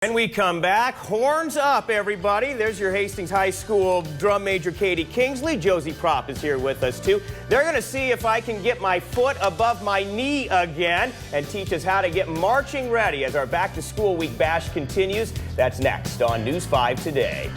When we come back, horns up, everybody. There's your Hastings High School drum major, Katie Kingsley. Josie Propp is here with us, too. They're going to see if I can get my foot above my knee again and teach us how to get marching ready as our back-to-school week bash continues. That's next on News 5 Today.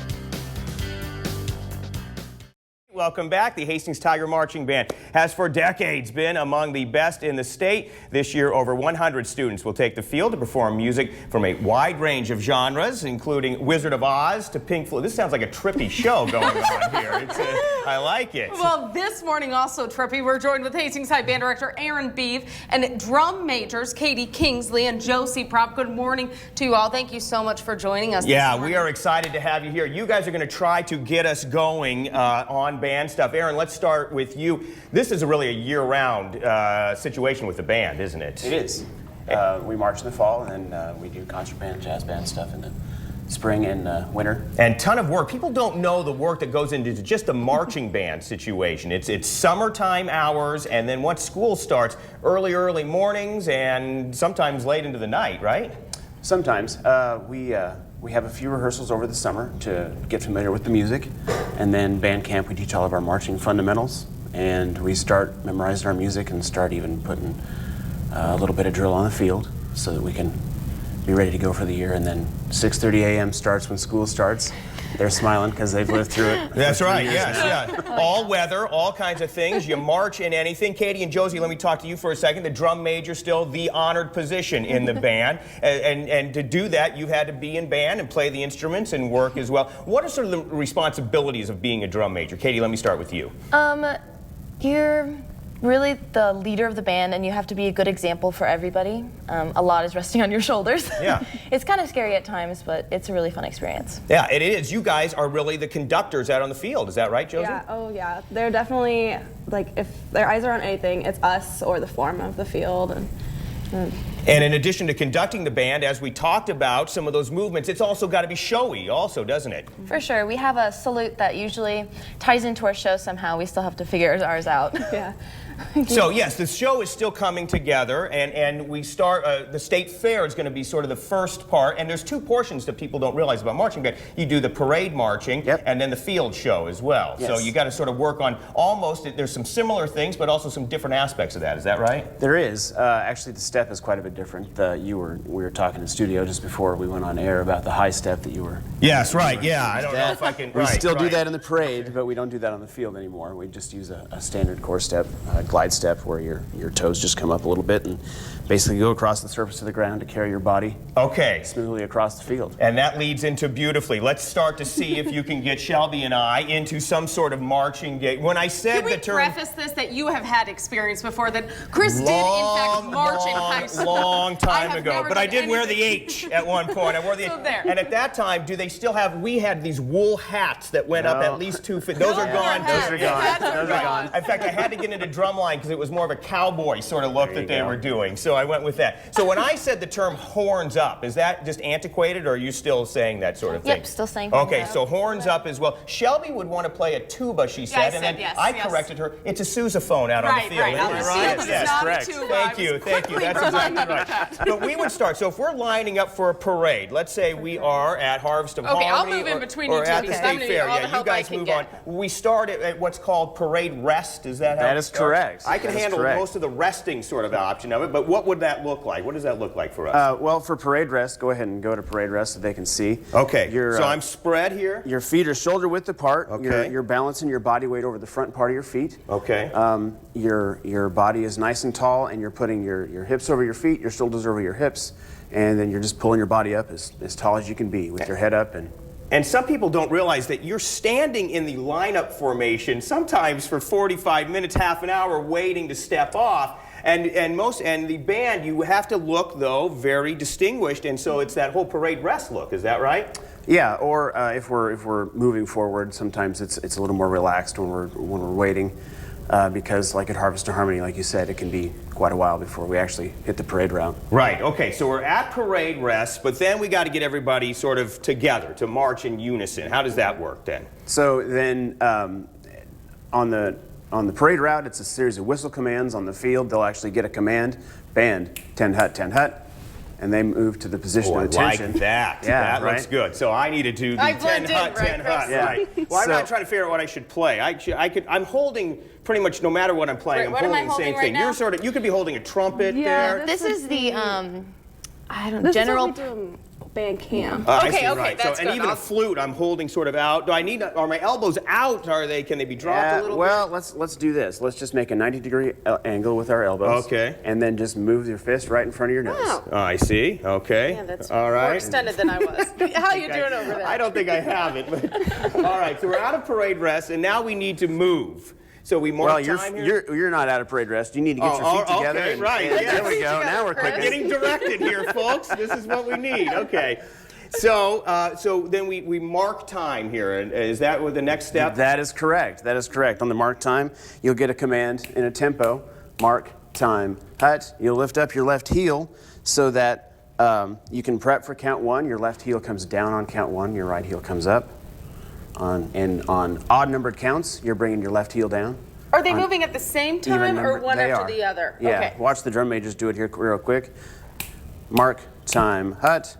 Welcome back. The Hastings Tiger Marching Band has for decades been among the best in the state. This year, over 100 students will take the field to perform music from a wide range of genres, including Wizard of Oz to Pink Floyd. This sounds like a trippy show going on here. I like it. Well, this morning also trippy. We're joined with Hastings High Band Director Erin Beave and drum majors Katie Kingsley and Josie Propp. Good morning to you all. Thank you so much for joining us. Yeah, we are excited to have you here. You guys are going to try to get us going on band stuff. Erin, let's start with you. This is really a year-round situation with the band, isn't it? It is. We march in the fall, and then we do concert band, jazz band stuff in the spring and winter. And ton of work. People don't know the work that goes into just a marching band situation. It's summertime hours, and then once school starts, early mornings, and sometimes late into the night, right? Sometimes. We have a few rehearsals over the summer to get familiar with the music, and then band camp we teach all of our marching fundamentals, and we start memorizing our music and start even putting a little bit of drill on the field so that we can be ready to go for the year. And then 6:30 a.m. starts when school starts. They're smiling because they've lived through it. That's right, yes, yeah. All weather, all kinds of things. You march in anything. Katie and Josie, let me talk to you for a second. The drum major, still the honored position in the band. And to do that, you've had to be in band and play the instruments and work as well. What are sort of the responsibilities of being a drum major? Katie, let me start with you. You're really the leader of the band, and you have to be a good example for everybody. A lot is resting on your shoulders. Yeah. It's kind of scary at times, but it's a really fun experience. Yeah, it is. You guys are really the conductors out on the field. Is that right, Josie? Yeah, oh yeah. They're definitely, like, if their eyes are on anything, it's us or the form of the field. And in addition to conducting the band, as we talked about, some of those movements, it's also got to be showy also, doesn't it? For sure. We have a salute that usually ties into our show somehow. We still have to figure ours out. Yeah. So yes, the show is still coming together, and we start, the state fair is going to be sort of the first part, and there's two portions that people don't realize about marching band. You do the parade marching, yep, and then the field show as well. Yes. So you got to sort of work on there's some similar things, but also some different aspects of that. Is that right? There is. Actually, the step is quite a bit different. We were talking in studio just before we went on air about the high step that you were. Yes, right. Yeah, I don't know if I can. We still do that in the parade, but we don't do that on the field anymore. We just use a standard core step, glide step, where your toes just come up a little bit and basically go across the surface of the ground to carry your body smoothly across the field. And that leads into beautifully. Let's start to see if you can get Shelby and I into some sort of marching gait. When I said the term... Can we preface this that you have had experience before, that Chris did in fact march in high school? Long time ago. But I did wear the H at one point. I wore the H. So there. And at that time, do they still have... We had these wool hats that went up at least 2 feet. Those are gone. Those are gone. Those are gone. In fact, I had to get into drumline because it was more of a cowboy sort of look that they were doing. So I went with that. So when I said the term horns up, is that just antiquated, or are you still saying that sort of thing? Yep, still saying horns Okay, up. so horns up as well. Shelby would want to play a tuba, she said, and then I corrected her. It's a sousaphone out on the field. Right, Isn't it right? Yes, correct. Thank you. That's exactly right. But we would start. So if we're lining up for a parade, let's say we are at Harvest of Harmony, I'll move in between you or two at the because state fair. Yeah, you guys move on. We start at what's called parade rest. Is that how That is correct. I can handle most of the resting sort of option of it, but what would that look like? What does that look like for us? Well, for parade rest, go ahead and go to parade rest so they can see. Okay, so I'm spread here. Your feet are shoulder width apart. Okay. You're balancing your body weight over the front part of your feet. Okay. Your body is nice and tall, and you're putting your hips over your feet, your shoulders over your hips, and then you're just pulling your body up as tall as you can be with your head up. And some people don't realize that you're standing in the lineup formation sometimes for 45 minutes, half an hour, waiting to step off. And the band, you have to look, though, very distinguished, and so it's that whole parade rest look. Is that right? Yeah, or if we're moving forward, sometimes it's a little more relaxed when we're waiting, because like at Harvest of Harmony, like you said, it can be quite a while before we actually hit the parade route. Right. Okay. So we're at parade rest, but then we got to get everybody sort of together to march in unison. How does that work then? So then, on the parade route, it's a series of whistle commands on the field. They'll actually get a command, band, 10 hut, 10 hut. and they move to the position of attention. Like that. Yeah, that looks good. So I need to do the I 10 blend in, hut, right, 10 hut. Chris? Yeah. Right. Well, I'm not trying to figure out what I should play. I'm holding pretty much no matter what I'm playing. Right, I'm what am holding I the same holding right thing. now? You could be holding a trumpet there. This is the I don't This general. is what we do in band camp. I Okay, see, okay, right. that's and good. even a flute, I'm holding sort of out. Do I need? Are my elbows out? Can they be dropped a little well, let's do this. Let's just make a 90-degree angle with our elbows. Okay. And then just move your fist right in front of your nose. Oh. bit? I see. Okay. Yeah, that's all more right. extended than I was. How you doing over there? I don't think I have it. But, all right. So we're out of parade rest, and now we need to move. So we mark Well, time here. you're not out of parade rest. You need to get your feet together. Okay, right. And Yeah. there we go. Now we're We're clicking. getting directed here, folks. This is what we need. Okay. So then we mark time here. And is that what the next step? That is correct. That is correct. On the mark time, you'll get a command in a tempo. Mark time. Hut. You'll lift up your left heel so that you can prep for count 1. Your left heel comes down on count 1. Your right heel comes up. On odd numbered counts, you're bringing your left heel down. Are they moving at the same time or one they after are. the other? Yeah. Okay. Watch the drum majors do it here real quick. Mark time. Hut.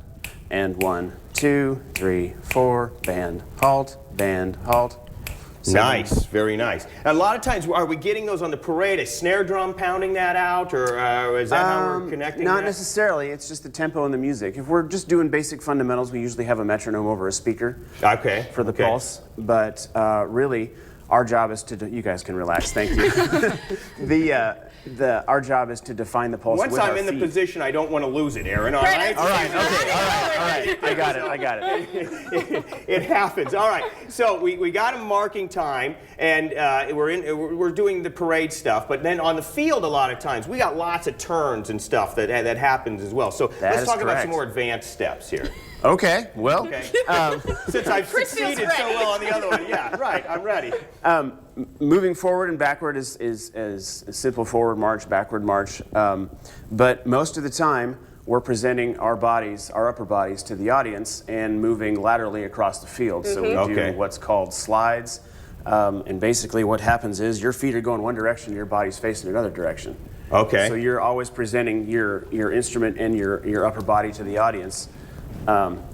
And 1, 2, 3, 4. Band. Halt. Band. Halt. 7. Nice, very nice. And a lot of times, are we getting those on the parade? A snare drum pounding that out, or is that how we're connecting? Not that? necessarily. It's just the tempo and the music. If we're just doing basic fundamentals, we usually have a metronome over a speaker. Okay. For the pulse. But really, our job is to. You guys can relax. Thank you. Our job is to define the pulse. Once with I'm our in the feet. position, I don't want to lose it, Erin. All right. All right. Okay. All right. I got it. It happens. All right. So we got a marking time, and we're doing the parade stuff. But then on the field, a lot of times we got lots of turns and stuff that happens as well. So let's is talk about correct. some more advanced steps here. Okay. Well. Okay. Since I've Chris feels succeeded so ready. well on the other one, yeah, right. I'm ready. Moving forward and backward is a simple forward march, backward march. But most of the time, we're presenting our bodies, our upper bodies, to the audience and moving laterally across the field. So we Okay. do what's called slides. And basically what happens is your feet are going one direction, your body's facing another direction. Okay. So you're always presenting your instrument and your upper body to the audience.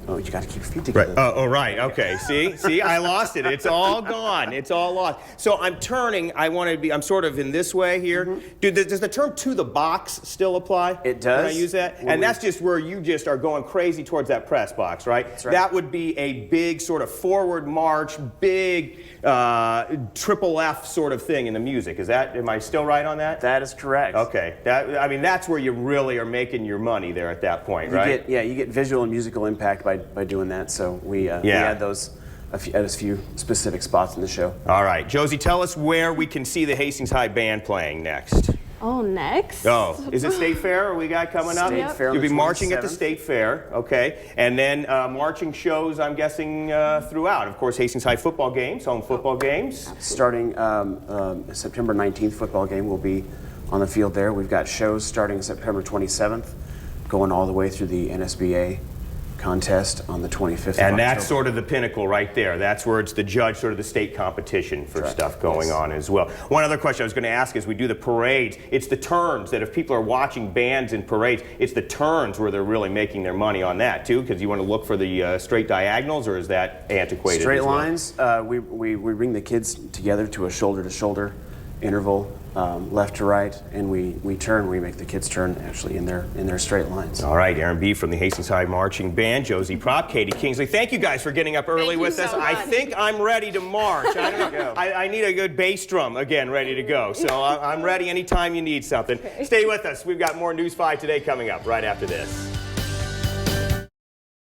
You got to keep your feet together. Right. Right. Okay. See, I lost it. It's all gone. It's all lost. So I'm turning. I'm sort of in this way here. Does the term "to the box" still apply? It does. Can I use that? And that's just where you just are going crazy towards that press box, right? That's right. That would be a big sort of forward march, big triple F sort of thing in the music. Am I still right on that? That is correct. Okay. That's where you really are making your money there at that point, right? You get visual and musical impact by doing that. So we add those at a few specific spots in the show. All right, Josie, tell us where we can see the Hastings High Band playing next. Oh, next? Oh, is it State Fair? We got coming up? State Fair on You'll the be marching at the 27th. State Fair, okay. And then marching shows, I'm guessing, throughout. Of course, Hastings High football games, home football games. Starting September 19th, football game will be on the field there. We've got shows starting September 27th, going all the way through the NSBA contest on the 25th. And that's sort of the pinnacle right there. That's where it's the judge, sort of the state competition for stuff going on as well. One other question I was going to ask is, we do the parades. It's the turns that if people are watching bands in parades, it's the turns where they're really making their money on that too, because you want to look for the straight diagonals, or is that antiquated? Straight as well? lines. We bring the kids together to a shoulder-to-shoulder interval, left to right, and we turn. We make the kids turn actually in their straight lines. All right, Erin Beave from the Hastings High Marching Band, Josie Propp, Katie Kingsley. Thank you guys for getting up early Thank you with us. so I much. think I'm ready to march. I don't know. I need a good bass drum again, ready to go. So I'm ready anytime you need something. Stay with us. We've got more News 5 Today coming up right after this.